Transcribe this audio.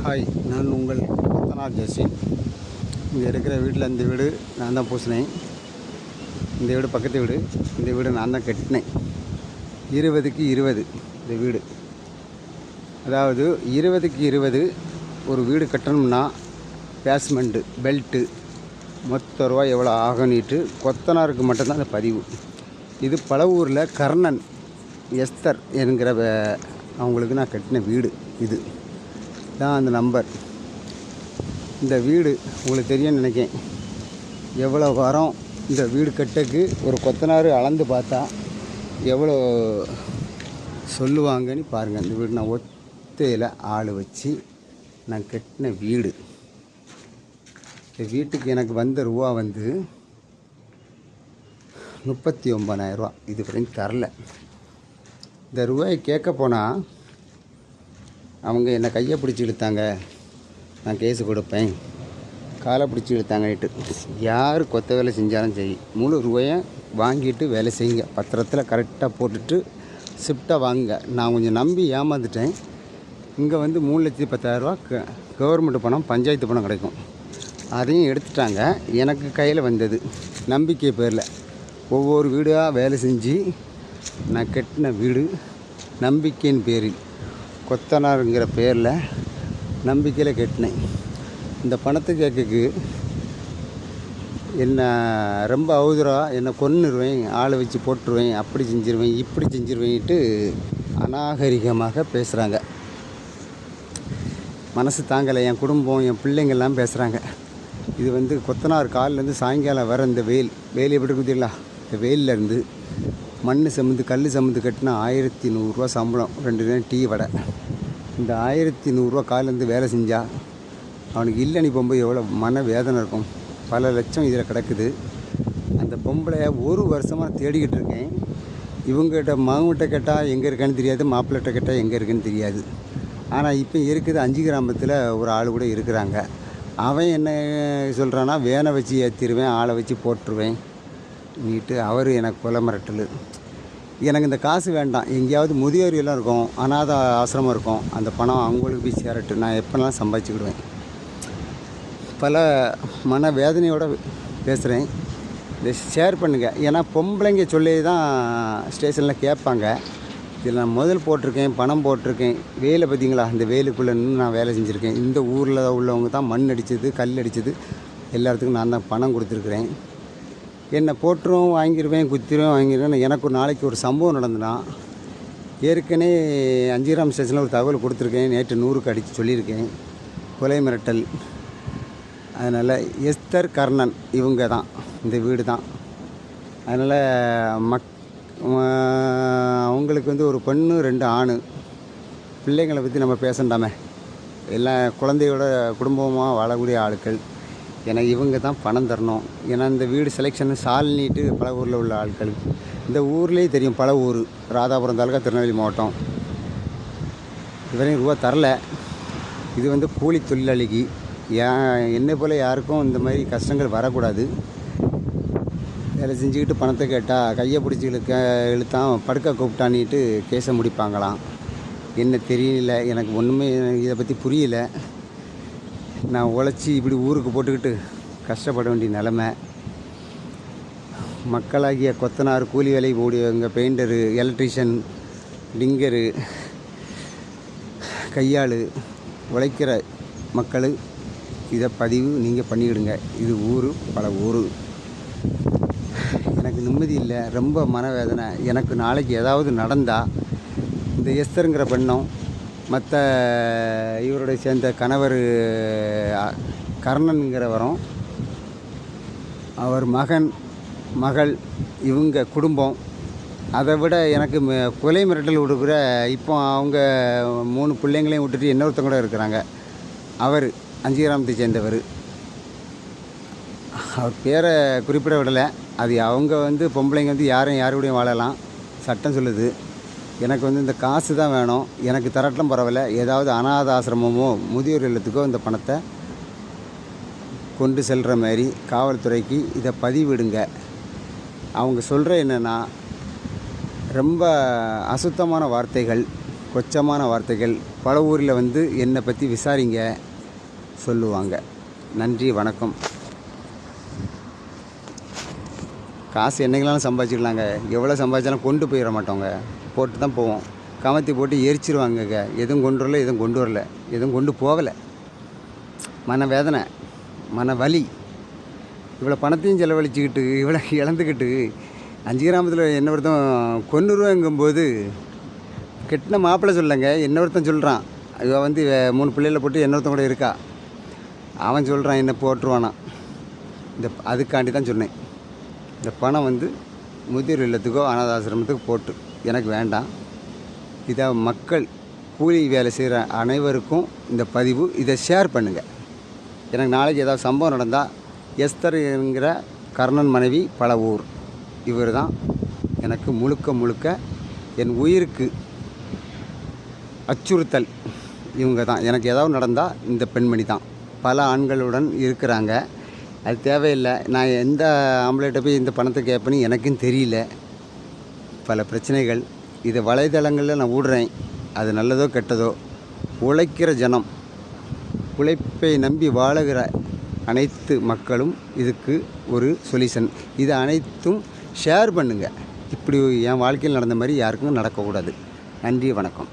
Hi, நான் உங்கள் கொத்தனார் ஜஸ்டின். இங்கே இருக்கிற வீட்டில் இந்த வீடு நான் தான் பூசினேன். இந்த வீடு பக்கத்து வீடு. இந்த வீடு நான் தான் கட்டினேன். 20க்கு 20 இந்த வீடு. அதாவது 20க்கு 20 ஒரு வீடு கட்டணும்னா பேஸ்மெண்ட்டு, பெல்ட்டு மொத்த ரூபா எவ்வளோ ஆகணிட்டு கொத்தனாருக்கு மட்டும்தான் அந்த பதிவு. இது பல ஊரில் கர்ணன் எஸ்தர் என்கிற அவங்களுக்கு நான் கட்டின வீடு. இது தான் அந்த நம்பர். இந்த வீடு உங்களுக்கு தெரியும்னு நினைக்கிறேன். எவ்வளோ வாரம் இந்த வீடு கட்டக்கு ஒரு கொத்தனார் அளந்து பார்த்தா எவ்வளோ சொல்லுவாங்கன்னு பாருங்கள். இந்த வீடு நான் ஒத்தையில் ஆள் வச்சு நான் கட்டின வீடு. இந்த வீட்டுக்கு எனக்கு வந்த ரூபா வந்து 39,000 இது வரையும் தரல. இந்த ரூபாயை கேட்க போனால் அவங்க என்னை கையை பிடிச்சி இழுத்தாங்க, நான் கேஸு கொடுப்பேன், காலை பிடிச்சி இழுத்தாங்கன்ட்டு. யார் கொத்த வேலை செஞ்சாலும் சரி முழு ரூபாயை வாங்கிட்டு வேலை செய்யுங்க. பத்திரத்தில் கரெக்டாக போட்டுட்டு ஷிஃப்டாக வாங்குங்க. நான் கொஞ்சம் நம்பி ஏமாந்துட்டேன். இங்கே வந்து 3,10,000 கவர்மெண்ட் பணம், பஞ்சாயத்து பணம் கிடைக்கும். அதையும் எடுத்துட்டாங்க. எனக்கு கையில் வந்தது நம்பிக்கை பேரில் ஒவ்வொரு வீடாக வேலை செஞ்சு நான் கட்டின வீடு. நம்பிக்கையின் பேரில், கொத்தனாருங்கிற பேரில் நம்பிக்கையில் கட்டினேன். இந்த பணத்தை கேட்கக்கு என்ன ரொம்ப அவதூறாக என்னை கொன்னுருவேன், ஆளை வச்சு போட்டுருவேன், அப்படி செஞ்சிருவேன், இப்படி செஞ்சிருவேன்ட்டு அநாகரிகமாக பேசுகிறாங்க. மனசு தாங்கலை. என் குடும்பம், என் பிள்ளைங்கள்லாம் பேசுகிறாங்க. இது வந்து கொத்தனார் காலிலேருந்து சாயங்காலம் வர இந்த வெயில் எப்படி இருக்குதுல்ல, இந்த வெயிலேருந்து மண் சமந்து கல் சமந்து கட்டினா 1,100 சம்பளம், 2 நேரம் டீ வடை. இந்த 1,100 காலிலேருந்து வேலை செஞ்சால் அவனுக்கு இல்லைன்னு போகும்போது எவ்வளோ மன வேதனை இருக்கும். பல லட்சம் இதில் கிடக்குது. அந்த பொம்பளையை ஒரு வருஷமாக தேடிக்கிட்டு இருக்கேன். இவங்ககிட்ட மகன்கிட்ட கேட்டால் எங்கே இருக்கான்னு தெரியாது, மாப்பிள்ளைகிட்ட கேட்டால் எங்கே இருக்குன்னு தெரியாது. ஆனால் இப்போ இருக்குது 5 கிராமத்தில் ஒரு ஆள் கூட இருக்கிறாங்க. அவன் என்ன சொல்கிறான்னா, வேனை வச்சு ஏற்றிடுவேன், ஆளை வச்சு போட்டுருவேன் நீட்டு அவர் எனக்கு கொலை மிரட்டல். எனக்கு இந்த காசு வேண்டாம். எங்கேயாவது முதியோர் எல்லாம் இருக்கும், அநாத ஆசிரமம் இருக்கும், அந்த பணம் அவங்களுக்கு போய் சேரட்டு. நான் எப்போனாலும் சம்பாதிச்சுக்கிடுவேன். பல மன வேதனையோடு பேசுகிறேன். இதை ஷேர் பண்ணுங்கள். ஏன்னா பொம்பளைங்க சொல்லி தான் ஸ்டேஷனில் கேட்பாங்க. இதில் நான் முதல் போட்டிருக்கேன், பணம் போட்டிருக்கேன். வேலை பார்த்திங்களா, இந்த வேலுக்குள்ளே நின்று நான் வேலை செஞ்சுருக்கேன். இந்த ஊரில் உள்ளவங்க தான் மண் அடித்தது, கல் அடித்தது, எல்லாத்துக்கும் நான் தான் பணம் கொடுத்துருக்குறேன். என்னை போட்டுரும் வாங்கிடுவேன், குத்திடுவேன், வாங்கிடுவேன். எனக்கு ஒரு நாளைக்கு ஒரு சம்பவம் நடந்துனா, ஏற்கனவே 5 கிராம் ஸ்டேஷனில் ஒரு தகவல் கொடுத்துருக்கேன். நேற்று 100க்கு அடித்து சொல்லியிருக்கேன், கொலை மிரட்டல். அதனால் எஸ்தர், கர்ணன் இவங்க தான், இந்த வீடு தான். அதனால் அவங்களுக்கு வந்து ஒரு பெண்ணு 2 ஆண் பிள்ளைங்களை பற்றி நம்ம பேசண்டாமே. எல்லாம் குழந்தையோட குடும்பமாக வாழக்கூடிய ஆட்கள். எனக்கு இவங்க தான் பணம் தரணும். ஏன்னா இந்த வீடு செலெக்ஷன் சால்னிட்டு பல ஊரில் உள்ள ஆட்கள். இந்த ஊர்லேயே தெரியும், பல ஊர், ராதாபுரம் தாலுக்கா, திருநெல்வேலி மாவட்டம். இதுவரையும் ரூபா தரல. இது வந்து கூலி தொழிலாளிக்கு. என்னை போல் யாருக்கும் இந்த மாதிரி கஷ்டங்கள் வரக்கூடாது. வேலை செஞ்சுக்கிட்டு பணத்தை கேட்டால் கையை பிடிச்சி இழுத்தான் படுக்க கூப்பிட்டானிட்டு கேஸை முடிப்பாங்களாம். என்ன தெரியல, எனக்கு ஒன்றுமே இதை பற்றி புரியல. நான் உழைச்சி இப்படி ஊருக்கு போட்டுக்கிட்டு கஷ்டப்பட வேண்டிய நிலமை. மக்களாகிய கொத்தனார், கூலி வேலை போடியவங்க, பெயிண்டரு, எலக்ட்ரிஷியன், டிங்கரு, கையாள், உழைக்கிற மக்கள் இதை பதிவு நீங்கள் பண்ணிவிடுங்க. இது ஊர், பல ஊர். எனக்கு நிம்மதி இல்லை, ரொம்ப மனவேதனை. எனக்கு நாளைக்கு ஏதாவது நடந்தால் இந்த எஸ்தருங்கிற பெண்ணும் மற்ற இவருடைய சேர்ந்த கணவர் கர்ணனுங்கிறவரும், அவர் மகன், மகள், இவங்க குடும்பம், அதை விட எனக்கு கொலை மிரட்டல் கொடுக்குற. இப்போ அவங்க 3 பிள்ளைங்களையும் விட்டுட்டு இன்னொருத்தங்க கூட இருக்கிறாங்க. அவர் 5 கிராமத்தை சேர்ந்தவர். அவர் பேரை குறிப்பிட விடலை. அது அவங்க வந்து பொம்பளைங்க வந்து யாருடையும் வாழலாம், சட்டம் சொல்லுது. எனக்கு வந்து இந்த காசு தான் வேணும். எனக்கு தரட்டலும் பரவாயில்ல. ஏதாவது அநாத ஆசிரமமோ முதியோர் இல்லத்துக்கோ இந்த பணத்தை கொண்டு செல்கிற மாதிரி காவல்துறைக்கு இதை பதிவிடுங்க. அவங்க சொல்கிற என்னென்னா, ரொம்ப அசுத்தமான வார்த்தைகள், கொச்சமான வார்த்தைகள். பல ஊரில் வந்து என்னை பற்றி விசாரிங்க சொல்லுவாங்க. நன்றி, வணக்கம். காசு என்றைக்கெல்லாம் சம்பாதிச்சிக்கலாங்க. எவ்வளோ சம்பாதிச்சாலும் கொண்டு போயிட மாட்டோங்க, போட்டு தான் போவோம். கமத்தி போட்டு எரிச்சிருவாங்கங்க. எதுவும் கொண்டு வரல, எதுவும் கொண்டு வரல, எதுவும் கொண்டு போகலை. மன வேதனை, மன வலி. இவ்வளோ பணத்தையும் செலவழிச்சிக்கிட்டு இவ்வளோ இழந்துக்கிட்டு 5 கிராமத்தில் என்ன ஒருத்தன் கொன்னுருவேங்கும்போது கெட்டின மாப்பிள்ளை சொல்லலைங்க, என்ன ஒருத்தன் சொல்கிறான். இவன் வந்து 3 பிள்ளைகளை போட்டு என்ன ஒருத்தன் கூட இருக்கா. அவன் சொல்கிறான் என்ன போட்டுருவானா. அதுக்காண்டி தான் சொன்னேன். இந்த பணம் வந்து முதியோர் இல்லத்துக்கோ அனாதாசிரமத்துக்கு போட்டு எனக்கு வேண்டாம். இதை மக்கள் கூலி வேலை செய்கிற அனைவருக்கும் இந்த பதிவு இதை ஷேர் பண்ணுங்கள். எனக்கு நாளைக்கு ஏதாவது சம்பவம் நடந்தால் எஸ்தர் என்கிற கர்ணன் மனைவி பலவூர் இவர் தான் எனக்கு முழுக்க என் உயிருக்கு அச்சுறுத்தல். இவங்க தான் எனக்கு ஏதாவது நடந்தால் இந்த பெண்மணி தான். பல ஆண்களுடன் இருக்கிறாங்க, அது தேவையில்லை. நான் எந்த ஆம்பளைகிட்ட போய் இந்த பணத்தை கேட்பேன்னு எனக்கும் தெரியல. பல பிரச்சனைகள். இதை வலைதளங்களில் நான் விடுறேன். அது நல்லதோ கெட்டதோ, உழைக்கிற ஜனம், உழைப்பை நம்பி வாழுகிற அனைத்து மக்களும் இதுக்கு ஒரு சொல்யூஷன். இதை அனைத்தும் ஷேர் பண்ணுங்கள். இப்படி என் வாழ்க்கையில் நடந்த மாதிரி யாருக்கும் நடக்கக்கூடாது. நன்றி, வணக்கம்.